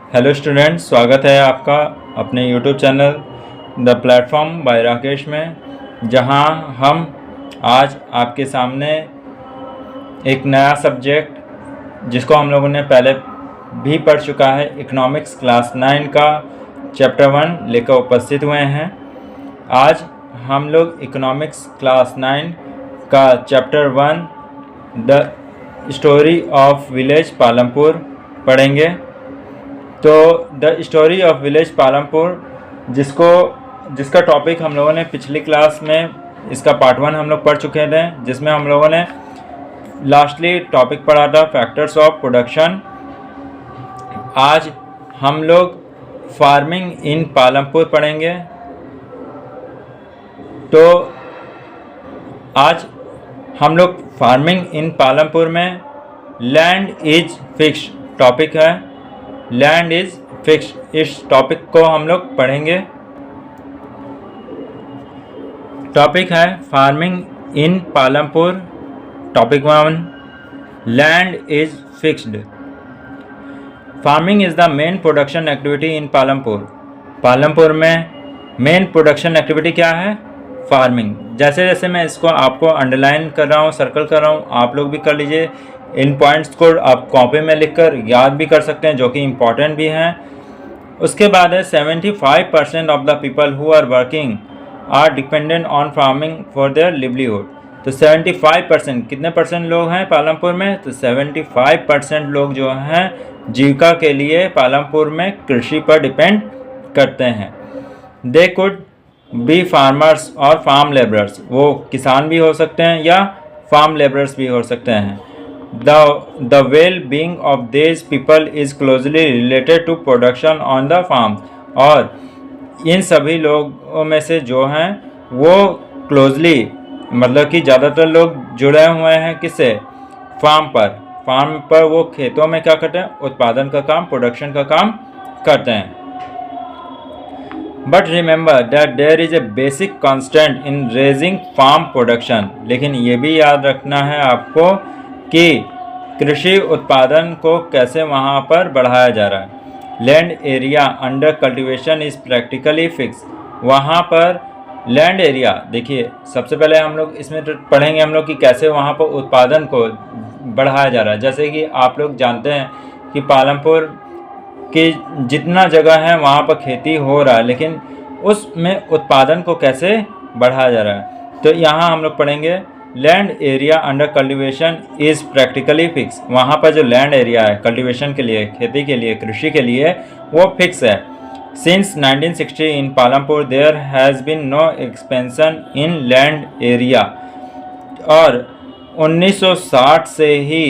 Hello students, स्वागत है आपका अपने YouTube channel the platform bye Rakesh में, जहां हम आज आपके सामने एक नया सब्जेक्ट जिसको हम लोगों ने पहले भी पढ़ चुका है, इकोनॉमिक्स क्लास 9 का चैप्टर 1 लेकर उपस्थित हुए हैं। आज हम लोग इकोनॉमिक्स क्लास 9 का chapter 1 the story of village Palampur पढ़ेंगे। तो the story of village Palampur जिसका टॉपिक हम लोगों ने पिछली क्लास में इसका पार्ट 1 हम लोग पढ़ चुके थे, जिसमें हम लोगों ने लास्टली टॉपिक पढ़ा था फैक्टर्स ऑफ प्रोडक्शन। आज हम लोग फार्मिंग इन पालमपुर पढ़ेंगे। तो आज हम लोग फार्मिंग इन पालमपुर में लैंड इज फिक्स्ड टॉपिक है, लैंड इज फिक्स्ड, इस टॉपिक को हम लोग पढ़ेंगे। टॉपिक है farming in Palampur. Topic 1, land is fixed. Farming is the main production activity in Palampur. Palampur में मेन प्रोडक्शन एक्टिविटी क्या है? फार्मिंग। जैसे जैसे मैं इसको आपको अंडरलाइन कर रहा हूँ, सर्कल कर रहा हूँ, आप लोग भी कर लीजिए। इन पॉइंट्स को आप कॉपी में लिखकर याद भी कर सकते हैं, जो कि इम्पॉर्टेंट भी हैं। उसके बाद है 75% of the people who are working are dependent on farming for their livelihood. तो 75% कितने परसेंट लोग हैं पालमपुर में? तो 75% लोग जो हैं जीविका के लिए पालमपुर में कृषि पर डिपेंड करते हैं। दे कुड बी फार्मर्स और फार्म लेबरर्स। वो किसान भी हो सकते हैं या फार्म लेबरर्स भी हो सकते हैं। The well-being of these people is closely related to production on the farm। और इन सभी लोगों में से जो हैं वो क्लोजली, मतलब कि ज़्यादातर लोग जुड़े हुए हैं किससे? फार्म पर वो खेतों में क्या करते हैं? उत्पादन का काम, प्रोडक्शन का काम करते हैं। But remember that there is a basic constant in raising farm production. लेकिन ये भी याद रखना है आपको कि कृषि उत्पादन को कैसे वहाँ पर बढ़ाया जा रहा है। Land area under cultivation is practically fix. वहाँ पर लैंड एरिया, देखिए सबसे पहले हम लोग इसमें पढ़ेंगे हम लोग कि कैसे वहाँ पर उत्पादन को बढ़ाया जा रहा है। जैसे कि आप लोग जानते हैं कि पालमपुर की जितना जगह है वहाँ पर खेती हो रहा है, लेकिन उसमें उत्पादन को कैसे बढ़ाया जा रहा है। तो यहाँ हम लोग पढ़ेंगे land area under cultivation is practically fix. वहाँ पर जो लैंड एरिया है कल्टीवेशन के लिए, खेती के लिए, कृषि के लिए, वो फिक्स है। Since 1960 in Palampur there has been no expansion in land area. और 1960 से ही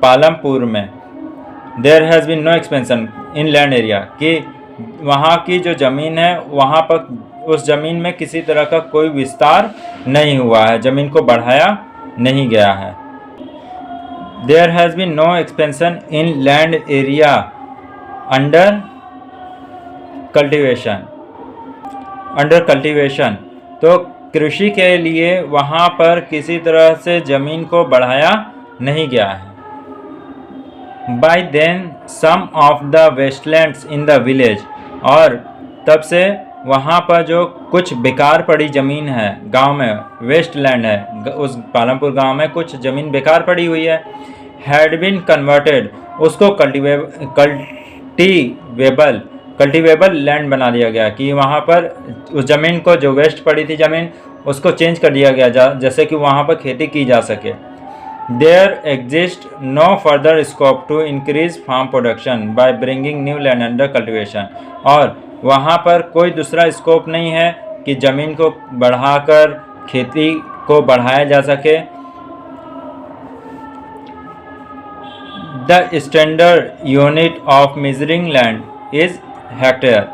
पालमपुर में there has been no expansion in land area, कि वहाँ की जो ज़मीन है वहाँ पर उस ज़मीन में किसी तरह का कोई विस्तार नहीं हुआ है, ज़मीन को बढ़ाया नहीं गया है। There has been no expansion in land area under cultivation. तो कृषि के लिए वहाँ पर किसी तरह से ज़मीन को बढ़ाया नहीं गया है। By then some of the wastelands in the village. और तब से वहाँ पर जो कुछ बेकार पड़ी ज़मीन है गांव में, वेस्ट लैंड है, उस पालमपुर गांव में कुछ ज़मीन बेकार पड़ी हुई है, हैड बीन कन्वर्टेड, उसको कल्टीवेबल लैंड बना दिया गया, कि वहाँ पर उस ज़मीन को, जो वेस्ट पड़ी थी ज़मीन, उसको चेंज कर दिया गया जैसे कि वहाँ पर खेती की जा सके। There exist no further scope to increase farm production by bringing new land under cultivation. और वहाँ पर कोई दूसरा स्कोप नहीं है कि ज़मीन को बढ़ाकर खेती को बढ़ाया जा सके। The standard unit of measuring land is hectare.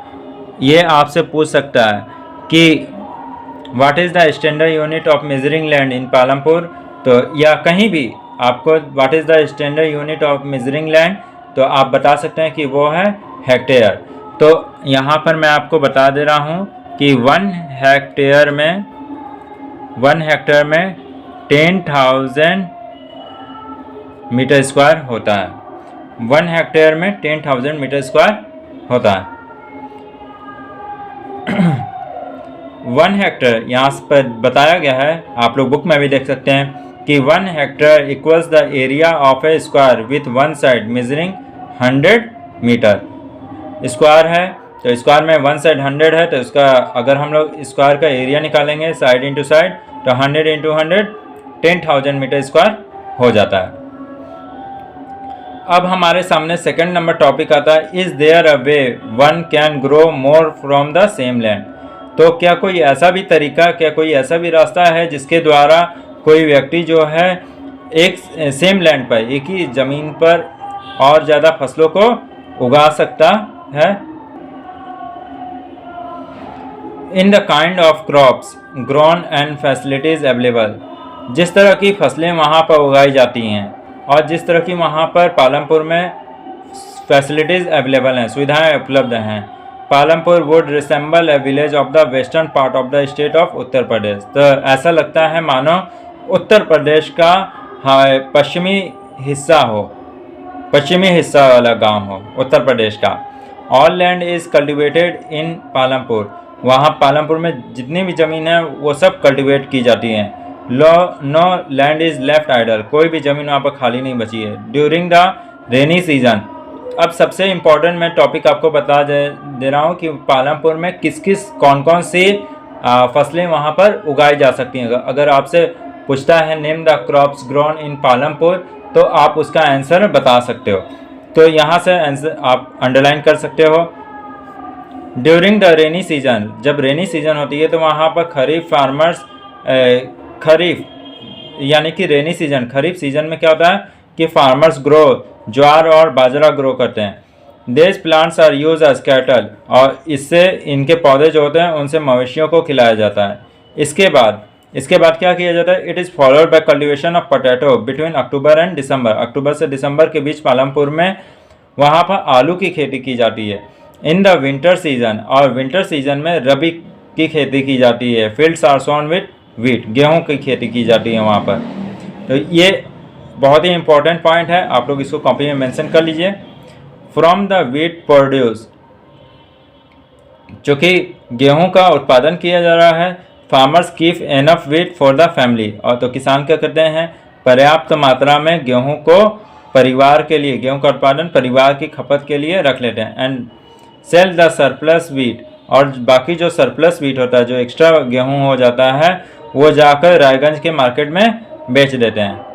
ये आपसे पूछ सकता है कि what is the standard unit of measuring land in Palampur. तो या कहीं भी आपको what is the standard unit of measuring land, तो आप बता सकते हैं कि वो है हेक्टेयर। तो यहाँ पर मैं आपको बता दे रहा हूँ कि 1 हेक्टेयर में 10,000 मीटर स्क्वायर होता है। 1 हेक्टेयर में 10,000 मीटर स्क्वायर होता है। 1 हेक्टर यहाँ पर बताया गया है, आप लोग बुक में भी देख सकते हैं कि 1 hectare equals the area of a square with one side measuring 100 metre. Square है तो स्क्वायर में वन साइड 100 है, तो इसका अगर हम लोग स्क्वायर का एरिया निकालेंगे साइड इंटू साइड, तो 100 इंटू 100 10,000 मीटर स्क्वायर हो जाता है। अब हमारे सामने सेकंड नंबर टॉपिक आता है, is there a way one can grow more from the same land. तो क्या कोई ऐसा भी तरीका, क्या कोई ऐसा भी रास्ता है जिसके द्वारा कोई व्यक्ति जो है एक सेम लैंड पर, एक ही ज़मीन पर और ज़्यादा फसलों को उगा सकता है। In the kind of crops grown and facilities available, जिस तरह की फसलें वहाँ पर उगाई जाती हैं और जिस तरह की वहाँ पर पालमपुर में फैसिलिटीज़ अवेलेबल हैं, सुविधाएं उपलब्ध हैं। Palampur would resemble a village of the western part of the state of Uttar Pradesh. तो ऐसा लगता है मानो उत्तर प्रदेश का पश्चिमी हिस्सा हो, पश्चिमी हिस्सा वाला गांव हो उत्तर प्रदेश का। All land is cultivated in Palampur, वहाँ पालमपुर में जितनी भी ज़मीन है वो सब कल्टिवेट की जाती हैं। No land is left idle, कोई भी ज़मीन वहाँ पर खाली नहीं बची है। ड्यूरिंग द रेनी सीजन, अब सबसे इम्पोर्टेंट मैं टॉपिक आपको बता दे रहा हूँ कि पालमपुर में किस किस कौन कौन सी फसलें वहाँ पर उगाई जा सकती हैं। अगर आपसे पूछता है नेम द क्रॉप्स ग्रोन इन पालमपुर, तो आप उसका आंसर बता सकते हो। तो यहाँ से आंसर आप अंडरलाइन कर सकते हो। ड्यूरिंग द रेनी सीजन, जब रेनी सीजन होती है तो वहाँ पर खरीफ फार्मर्स, खरीफ यानी कि रेनी सीजन, खरीफ सीजन में क्या होता है कि फार्मर्स ग्रो, ज्वार और बाजरा ग्रो करते हैं। These plants are use as cattle, और इससे इनके पौधे जो होते हैं उनसे मवेशियों को खिलाया जाता है। इसके बाद क्या किया जाता है, it is followed by cultivation of potato between October and December. अक्टूबर से दिसंबर के बीच पालमपुर में वहाँ पर आलू की खेती की जाती है। इन द विंटर सीजन, और विंटर सीजन में रबी की खेती की जाती है। Fields are sown with wheat, गेहूँ की खेती की जाती है वहाँ पर। तो ये बहुत ही इंपॉर्टेंट पॉइंट है, आप लोग इसको कॉपी में मेंशन कर लीजिए। फ्रॉम द वीट प्रोड्यूस, चूँकि गेहूं का उत्पादन किया जा रहा है, farmers keep enough wheat for the family, और तो किसान क्या करते हैं, पर्याप्त मात्रा में गेहूं को परिवार के लिए, गेहूं का उत्पादन परिवार की खपत के लिए रख लेते हैं। And sell the surplus wheat, और बाकी जो सरप्लस वीट होता है, जो एक्स्ट्रा गेहूं हो जाता है, वो जाकर रायगंज के मार्केट में बेच देते हैं।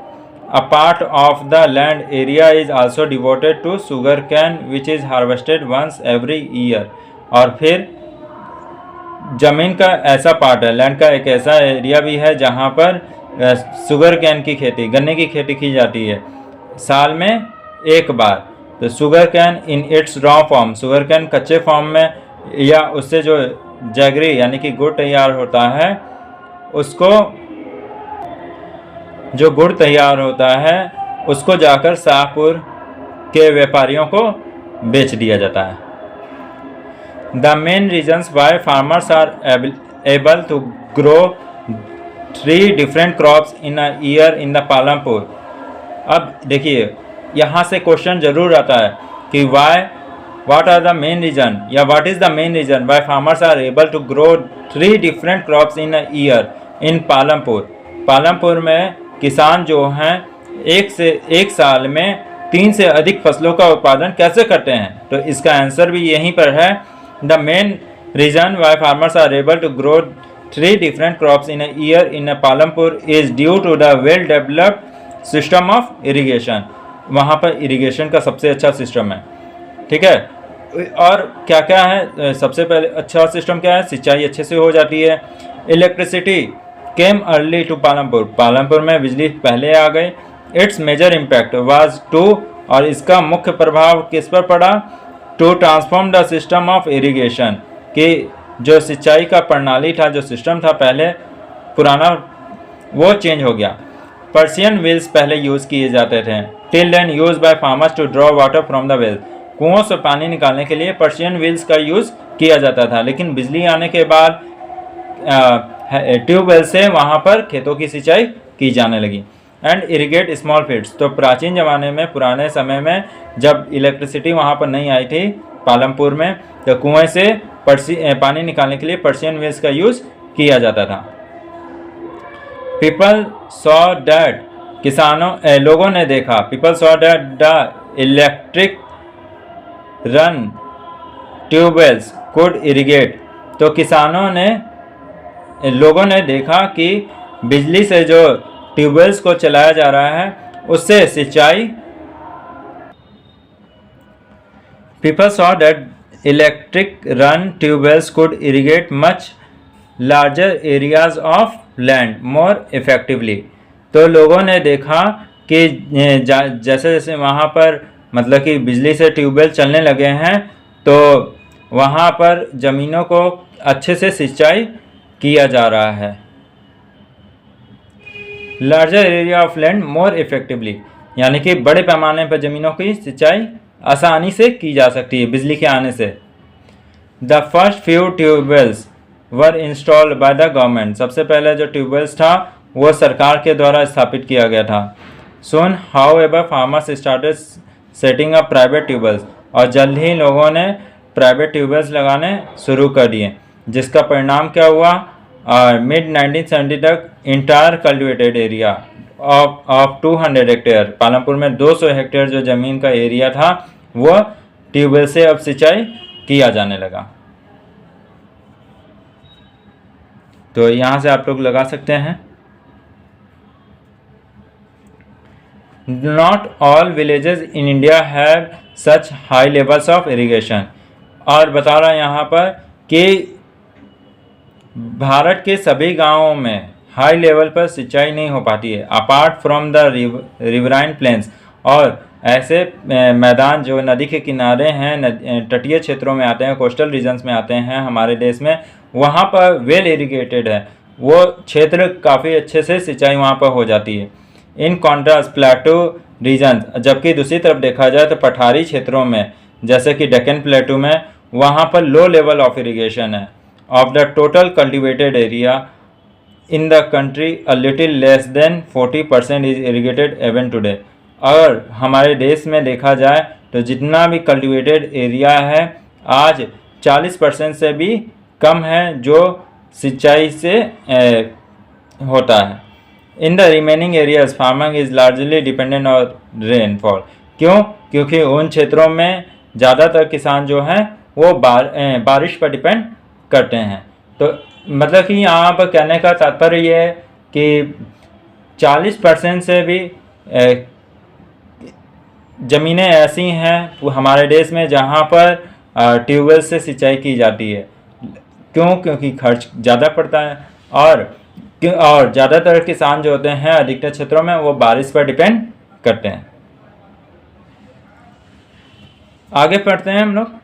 A part of the land area is also devoted to sugar cane which is harvested once every year। और फिर ज़मीन का ऐसा पार्ट है, लैंड का एक ऐसा एरिया भी है जहाँ पर शुगर कैन की खेती, गन्ने की खेती की जाती है साल में एक बार। तो sugar can in its raw form, sugar cane कच्चे फॉर्म में या उससे जो जैगरी यानी कि गुड़ तैयार होता है, उसको जो गुड़ तैयार होता है उसको जाकर शाहपुर के व्यापारियों को बेच दिया जाता है। The main reasons why farmers are able to grow 3 different crops in a year in the Palampur. अब देखिए यहाँ से क्वेश्चन जरूर आता है कि what are the main reason, या what is the main reason why farmers are able to grow 3 different crops in a year in Palampur. Palampur में किसान जो हैं एक साल में 3 से अधिक फसलों का उत्पादन कैसे करते हैं, तो इसका आंसर भी यहीं पर है। The main reason why farmers are able to grow 3 different crops in a year in Palampur is due to the well developed system of irrigation. वहाँ पर इरिगेशन का सबसे अच्छा सिस्टम है, ठीक है। और क्या क्या है, सबसे पहले अच्छा सिस्टम क्या है, सिंचाई अच्छे से हो जाती है। Electricity came early to Palampur, Palampur में बिजली पहले आ गई। Its major impact was to, और इसका मुख्य प्रभाव किस पर पड़ा, to transform the system of irrigation, कि जो सिंचाई का प्रणाली था, जो सिस्टम था पहले पुराना, वो चेंज हो गया। पर्शियन व्हील्स पहले यूज़ किए जाते थे। Till then use by farmers to draw water from the well, कुओं से पानी निकालने के लिए पर्शियन व्हील्स का यूज़ किया जाता था। लेकिन बिजली आने के बाद ट्यूबवेल से वहाँ पर खेतों की सिंचाई की जाने लगी। एंड इरिगेट स्मॉल फील्ड्स, तो प्राचीन ज़माने में, पुराने समय में जब इलेक्ट्रिसिटी वहाँ पर नहीं आई थी, पालमपुर में, तो कुएं से पानी निकालने के लिए पर्शियन वेल्स का यूज़ किया जाता था। पीपल सॉ डैट, लोगों ने देखा, people saw that the electric run tube wells could irrigate, तो लोगों ने देखा कि बिजली से जो ट्यूबवेल्स को चलाया जा रहा है उससे सिंचाई, people saw that electric run tube wells could irrigate much larger areas of land more effectively, तो लोगों ने देखा कि जैसे जैसे वहाँ पर मतलब कि बिजली से ट्यूबवेल चलने लगे हैं तो वहाँ पर ज़मीनों को अच्छे से सिंचाई किया जा रहा है। Larger area of land more effectively, यानी कि बड़े पैमाने पर ज़मीनों की सिंचाई आसानी से की जा सकती है बिजली के आने से। The first few tube wells were installed by the government, सबसे पहले जो ट्यूबवेल्स था वो सरकार के द्वारा स्थापित किया गया था। Soon however farmers started setting up private tubewells, और जल्द ही लोगों ने प्राइवेट ट्यूबवेल्स लगाने शुरू कर दिए, जिसका परिणाम क्या हुआ, मिड 1970 तक entire cultivated area of 200 hectare, Palampur में 200 हेक्टेयर जो ज़मीन का एरिया था वो ट्यूबवेल से अब सिंचाई किया जाने लगा। तो यहाँ से आप लोग लगा सकते हैं, not all villages in India have such high levels of irrigation, और बता रहा है यहाँ पर कि भारत के सभी गांवों में हाई लेवल पर सिंचाई नहीं हो पाती है, apart from the riverine plains, और ऐसे मैदान जो नदी के किनारे हैं, तटीय क्षेत्रों में आते हैं, कोस्टल रीजन्स में आते हैं हमारे देश में, वहाँ पर वेल इरिगेटेड है, वो क्षेत्र काफ़ी अच्छे से सिंचाई वहाँ पर हो जाती है। इन कॉन्ट्रास्ट प्लेटो रीजन, जबकि दूसरी तरफ देखा जाए तो पठारी क्षेत्रों में जैसे कि डेक्कन प्लेटू में, वहाँ पर लो लेवल ऑफ इरिगेशन है। Of the total cultivated area in the country a little less than 40% is irrigated even today, और हमारे देश में देखा जाए तो जितना भी कल्टिवेटेड एरिया है आज 40% से भी कम है जो सिंचाई से होता है। In the remaining areas farming is largely dependent on rainfall, क्यों, क्योंकि उन क्षेत्रों में ज़्यादातर किसान जो हैं वो बारिश पर डिपेंड करते हैं। तो मतलब कि यहाँ पर कहने का तात्पर्य ये है कि 40% से भी ज़मीनें ऐसी हैं हमारे देश में जहाँ पर ट्यूबवेल से सिंचाई की जाती है, क्यों, क्योंकि खर्च ज़्यादा पड़ता है, और ज़्यादातर किसान जो होते हैं अधिकतर क्षेत्रों में वो बारिश पर डिपेंड करते हैं। आगे पढ़ते हैं हम लोग।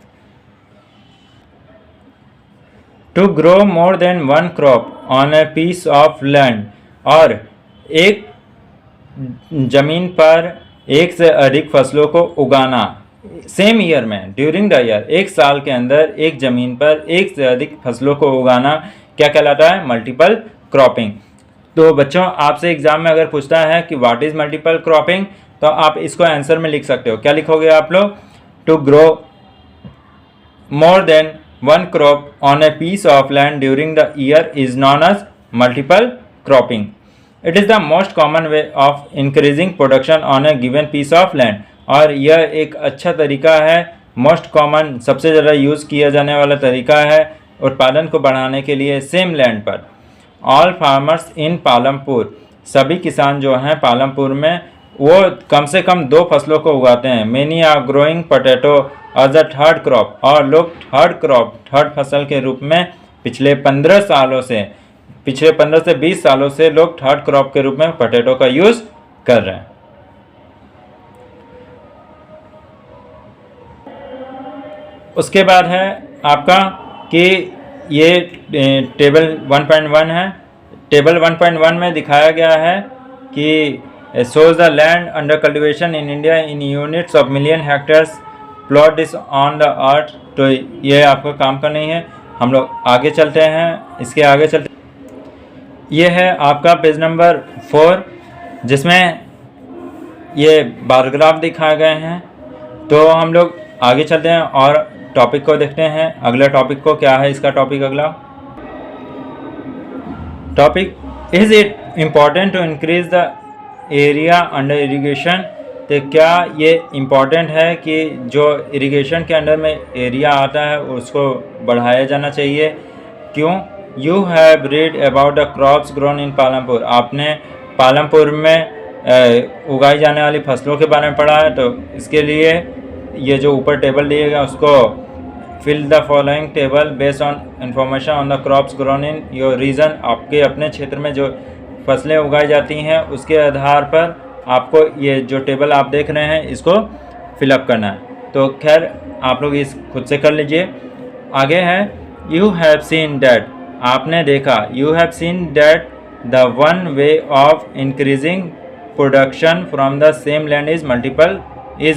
To grow more than one crop on a piece of land, और एक जमीन पर एक से अधिक फसलों को उगाना सेम ईयर में, ड्यूरिंग द ईयर, एक साल के अंदर एक जमीन पर एक से अधिक फसलों को उगाना क्या कहलाता है, मल्टीपल क्रॉपिंग। तो बच्चों आपसे एग्जाम में अगर पूछता है कि व्हाट इज मल्टीपल क्रॉपिंग, तो आप इसको आंसर में लिख सकते हो। क्या लिखोगे आप लोग, to grow more than one crop on a piece of land during the year is known as multiple cropping. It is the most common way of increasing production on a given piece of land, और यह एक अच्छा तरीका है, most common सबसे ज़्यादा use किया जाने वाला तरीका है उत्पादन को बढ़ाने के लिए सेम लैंड पर। ऑल फार्मर्स इन पालमपुर, सभी किसान जो हैं पालमपुर में वो कम से कम 2 फसलों को उगाते हैं। Many are growing potato as a third crop, और लोग थर्ड फसल के रूप में पिछले 15 से 20 सालों से लोग थर्ड क्रॉप के रूप में पोटैटो का यूज़ कर रहे हैं। उसके बाद है आपका कि ये टेबल 1.1 है। टेबल 1.1 में दिखाया गया है कि shows the land under cultivation in India in units of million hectares plot is on the earth। तो ये आपको काम का नहीं है, हम लोग आगे चलते हैं, इसके आगे चलते। ये है आपका पेज नंबर 4 जिसमें ये बार ग्राफ दिखाए गए हैं। तो हम लोग आगे चलते हैं और टॉपिक को देखते हैं। अगला टॉपिक को क्या है, इसका टॉपिक अगला topic, is it important to increase the area under irrigation. तो क्या ये इम्पॉर्टेंट है कि जो इरिगेशन के अंडर में एरिया आता है उसको बढ़ाया जाना चाहिए? क्यों? You have read about the crops grown इन पालमपुर। आपने पालमपुर में उगाई जाने वाली फसलों के बारे में पढ़ा है, तो इसके लिए ये जो ऊपर टेबल दिए गया उसको fill the following table based on information on the crops grown in your region. आपके अपने क्षेत्र में जो फसलें उगाई जाती हैं उसके आधार पर आपको ये जो टेबल आप देख रहे हैं इसको फिलअप करना है। तो खैर आप लोग इस खुद से कर लीजिए। आगे है, यू हैव सीन डैट। आपने देखा, you have seen that the one way of increasing production from the same land is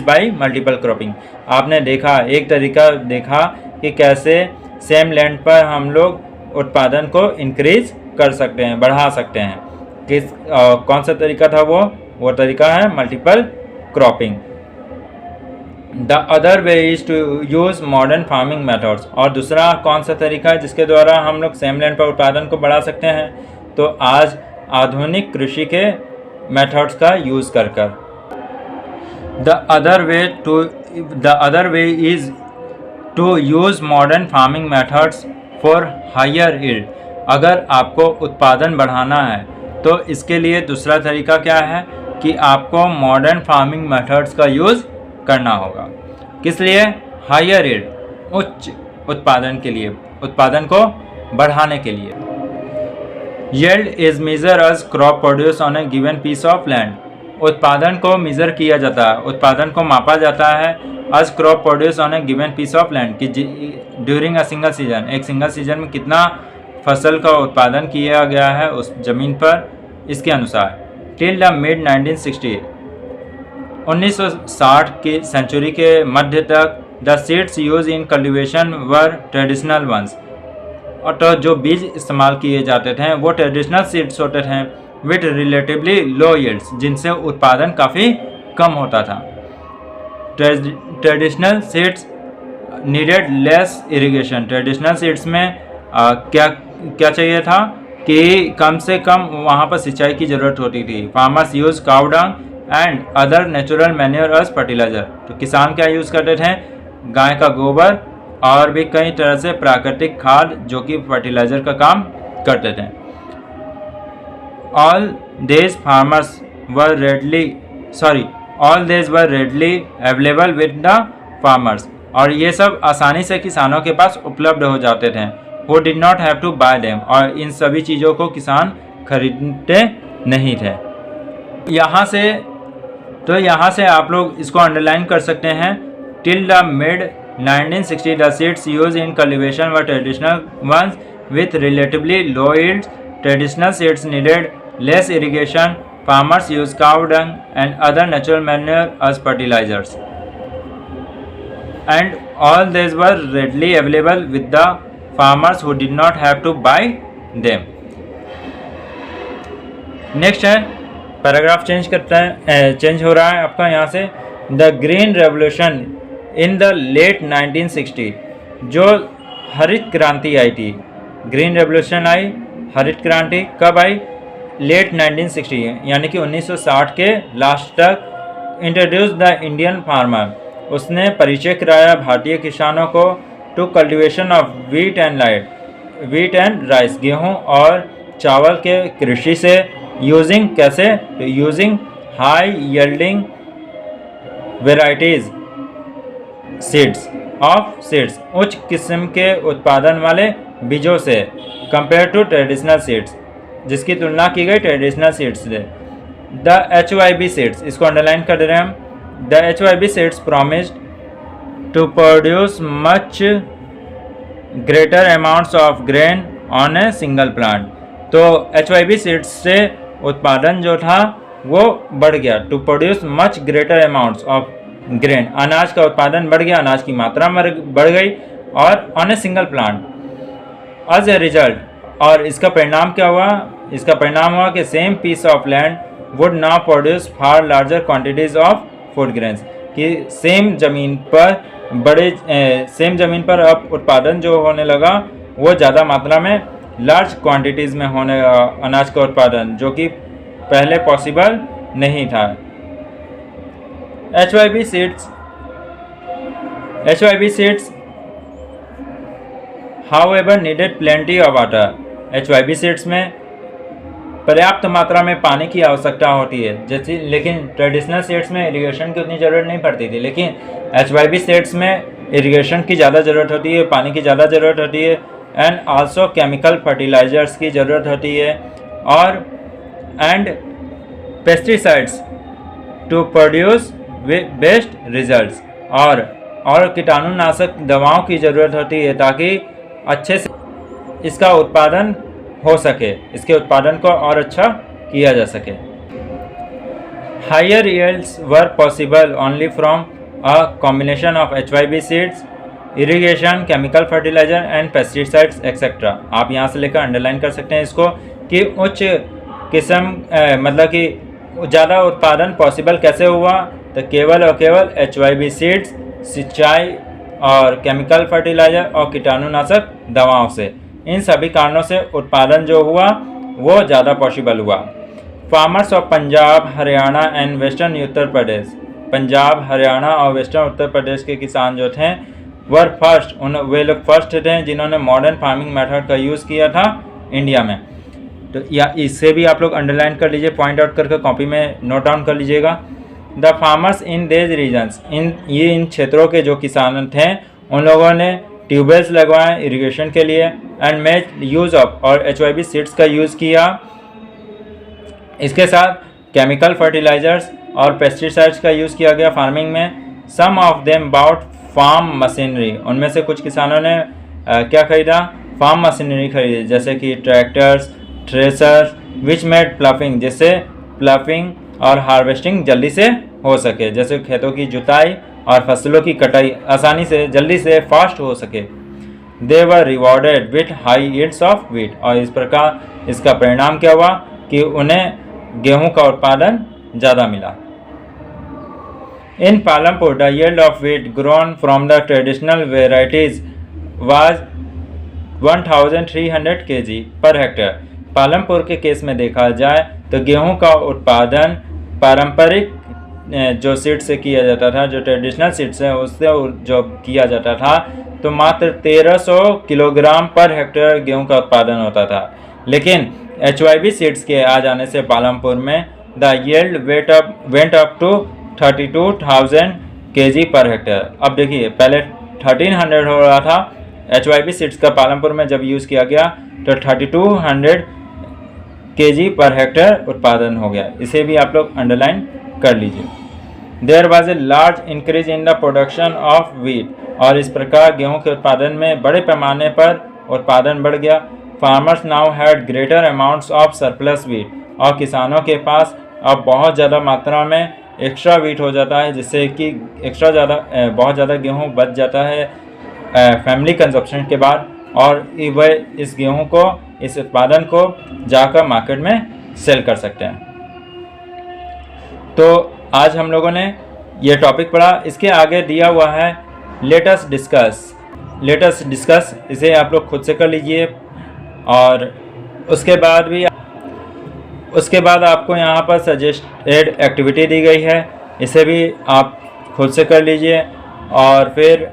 by multiple cropping. आपने देखा, एक तरीका देखा कि कैसे सेम लैंड पर हम लोग उत्पादन को इंक्रीज कर सकते हैं, बढ़ा सकते हैं। कौन सा तरीका था वो तरीका है multiple cropping. The other way is to use modern farming methods. और दूसरा कौन सा तरीका है जिसके द्वारा हम लोग सेम लैंड पर उत्पादन को बढ़ा सकते हैं? तो आज आधुनिक कृषि के मेथड्स का यूज कर the other way is to use modern farming methods for higher yield. अगर आपको उत्पादन बढ़ाना है तो इसके लिए दूसरा तरीका क्या है कि आपको मॉडर्न फार्मिंग मेथड्स का यूज़ करना होगा। किस लिए? हायर यील्ड, उच्च उत्पादन के लिए, उत्पादन को बढ़ाने के लिए। Yield is measure as crop produce on a given piece of land. उत्पादन को मेजर किया जाता है, उत्पादन को मापा जाता है as crop produce on a given piece of land कि ड्यूरिंग अ सिंगल सीजन, एक सिंगल सीजन में कितना फसल का उत्पादन किया गया है उस जमीन पर, इसके अनुसार। टिल द मिड 1960, 1960 की सेंचुरी के मध्य तक the seeds use in cultivation were traditional ones. और तो जो बीज इस्तेमाल किए जाते थे वो ट्रेडिशनल सीड्स होते थे विथ रिलेटिवली लो यील्ड्स, जिनसे उत्पादन काफ़ी कम होता था। Traditional seeds needed less irrigation. Traditional seeds में क्या चाहिए था कि कम से कम वहाँ पर सिंचाई की ज़रूरत होती थी। Farmers use cow dung and other natural manure as fertiliser. तो किसान क्या यूज़ करते थे? गाय का गोबर और भी कई तरह से प्राकृतिक खाद जो कि फर्टिलाइजर का काम करते थे। All these were readily available with the farmers. और ये सब आसानी से किसानों के पास उपलब्ध हो जाते थे। Who did not have to buy them। और इन सभी चीज़ों को किसान खरीदते नहीं थे। यहाँ से आप लोग इसको अंडरलाइन कर सकते हैं। Till the mid 1960 the seeds use in cultivation were traditional ones with relatively low yields. Traditional seeds needed less irrigation. Farmers use cow dung and other natural manure as fertilisers and all this were readily available with the farmers who did not have to buy them। Next है, paragraph change हो रहा है आपका यहाँ से। The green revolution in the late 1960। जो हरित क्रांति आई थी, ग्रीन रेवोल्यूशन आई, हरित क्रांति कब आई? लेट 1960 यानी कि 1960 के लास्ट तक। Introduce the Indian farmer. उसने परिचय कराया भारतीय किसानों को to cultivation of wheat and rice, गेहूँ और चावल के कृषि से। यूजिंग कैसे? Using high yielding varieties seeds, उच्च किस्म के उत्पादन वाले बीजों से। कंपेयर टू ट्रेडिशनल सीड्स, जिसकी तुलना की गई ट्रेडिशनल सीड्स से। द HYB सीड्स, इसको अंडरलाइन कर दे रहे हैं हम। The HYB seeds promised to produce much greater amounts of grain on a single plant। तो HYB सीड्स से उत्पादन जो था वो बढ़ गया। To produce much greater amounts of grain, अनाज का उत्पादन बढ़ गया, अनाज की मात्रा बढ़ गई, और on a single plant. As a result, और इसका परिणाम क्या हुआ? इसका परिणाम हुआ कि same piece of land would now produce far larger quantities of food grains. कि सेम जमीन पर बड़े सेम ज़मीन पर अब उत्पादन जो होने लगा वो ज़्यादा मात्रा में लार्ज क्वांटिटीज़ में होने लगा अनाज का उत्पादन, जो कि पहले पॉसिबल नहीं था। HYB seeds however needed plenty of water। HYB seeds में पर्याप्त मात्रा में पानी की आवश्यकता होती है, जैसे लेकिन ट्रेडिशनल सीड्स में इरिगेशन की उतनी ज़रूरत नहीं पड़ती थी, लेकिन HYB सीड्स में इरिगेशन की ज़्यादा ज़रूरत होती है, पानी की ज़्यादा ज़रूरत होती है, एंड आल्सो केमिकल फर्टिलाइजर्स की ज़रूरत होती है, और and pesticides to produce best results, और कीटाणुनाशक दवाओं की ज़रूरत होती है ताकि अच्छे से इसका उत्पादन हो सके, इसके उत्पादन को और अच्छा किया जा सके। Higher yields were possible only from a combination of HYB seeds, irrigation, chemical fertiliser and pesticides etcetera. आप यहाँ से लेकर अंडरलाइन कर सकते हैं इसको कि उच्च किस्म मतलब कि ज़्यादा उत्पादन पॉसिबल कैसे हुआ, तो केवल और केवल HYB सीड्स, सिंचाई और केमिकल फर्टिलाइजर और कीटाणुनाशक दवाओं से, इन सभी कारणों से उत्पादन जो हुआ वो ज़्यादा पॉसिबल हुआ। Farmers of Punjab, Haryana and western Uttar Pradesh, Punjab, Haryana और वेस्टर्न उत्तर प्रदेश के किसान जो थे वर फर्स्ट, वे लोग फर्स्ट थे जिन्होंने मॉडर्न फार्मिंग मेथड का यूज़ किया था इंडिया में। तो या इससे भी आप लोग अंडरलाइन कर लीजिए, पॉइंट आउट करके कॉपी में नोट डाउन कर लीजिएगा। द फार्मर्स इन देज रीजन्स, इन क्षेत्रों के जो किसान थे उन लोगों ने ट्यूबवेल्स लगवाए इरिगेशन के लिए, एंड मेड यूज़ ऑफ, और HYB सीड्स का यूज़ किया। इसके साथ केमिकल फर्टिलाइजर्स और पेस्टिसाइड्स का यूज़ किया गया फार्मिंग में। Some of them bought farm machinery, उनमें से कुछ किसानों ने क्या खरीदा, फार्म मशीनरी खरीदी, जैसे कि tractors, threshers, which made ploughing, जिससे प्लफिंग और हार्वेस्टिंग जल्दी से हो सके, जैसे खेतों की जुताई और फसलों की कटाई आसानी से जल्दी से फास्ट हो सके। They were rewarded with high yields of wheat, और इस प्रकार इसका परिणाम क्या हुआ कि उन्हें गेहूं का उत्पादन ज़्यादा मिला। In Palampur the yield of wheat grown from the traditional varieties was 1300 kg per hectare. Palampur के केस में देखा जाए तो गेहूं का उत्पादन पारंपरिक जो सीड से किया जाता था, जो ट्रेडिशनल सीड से उससे जो किया जाता था, तो मात्र 1300 किलोग्राम पर हेक्टेयर गेहूं का उत्पादन होता था। लेकिन HYB सीड्स के आ जाने से पालमपुर में the yield went up to 32,000 kg per hectare. अब देखिए पहले 1300 हो रहा था, HYB सीड्स का पालमपुर में जब यूज़ किया गया तो 3200 kg पर हेक्टेयर उत्पादन हो गया। इसे भी आप लोग अंडरलाइन कर लीजिए। There was a large increase in the production of wheat, और इस प्रकार गेहूं के उत्पादन में बड़े पैमाने पर उत्पादन बढ़ गया। Farmers now had greater amounts of surplus wheat, और किसानों के पास अब बहुत ज़्यादा मात्रा में एक्स्ट्रा व्हीट हो जाता है, जिससे कि बहुत ज़्यादा गेहूँ बच जाता है फैमिली कंजप्शन के बाद, और वह इस गेहूँ को, इस उत्पादन को जाकर मार्केट में सेल कर सकते हैं। तो आज हम लोगों ने ये टॉपिक पढ़ा। इसके आगे दिया हुआ है लेट अस डिस्कस, इसे आप लोग खुद से कर लीजिए, और उसके बाद आपको यहाँ पर सजेस्टेड एक्टिविटी दी गई है, इसे भी आप खुद से कर लीजिए। और फिर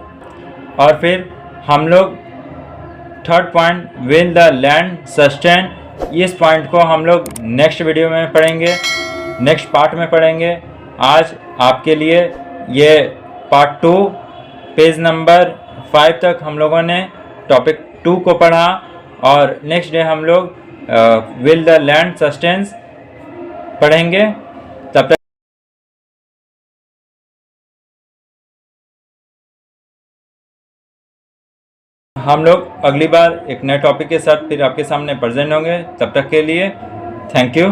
हम लोग third point, will the land sustain, इस पॉइंट को हम लोग नेक्स्ट वीडियो में पढ़ेंगे, नेक्स्ट पार्ट में पढ़ेंगे। आज आपके लिए ये पार्ट 2 पेज नंबर 5 तक हम लोगों ने टॉपिक 2 को पढ़ा, और नेक्स्ट डे हम लोग विल द लैंड सस्टेन्स पढ़ेंगे। तब तक हम लोग अगली बार एक नए टॉपिक के साथ फिर आपके सामने प्रेजेंट होंगे। तब तक के लिए थैंक यू।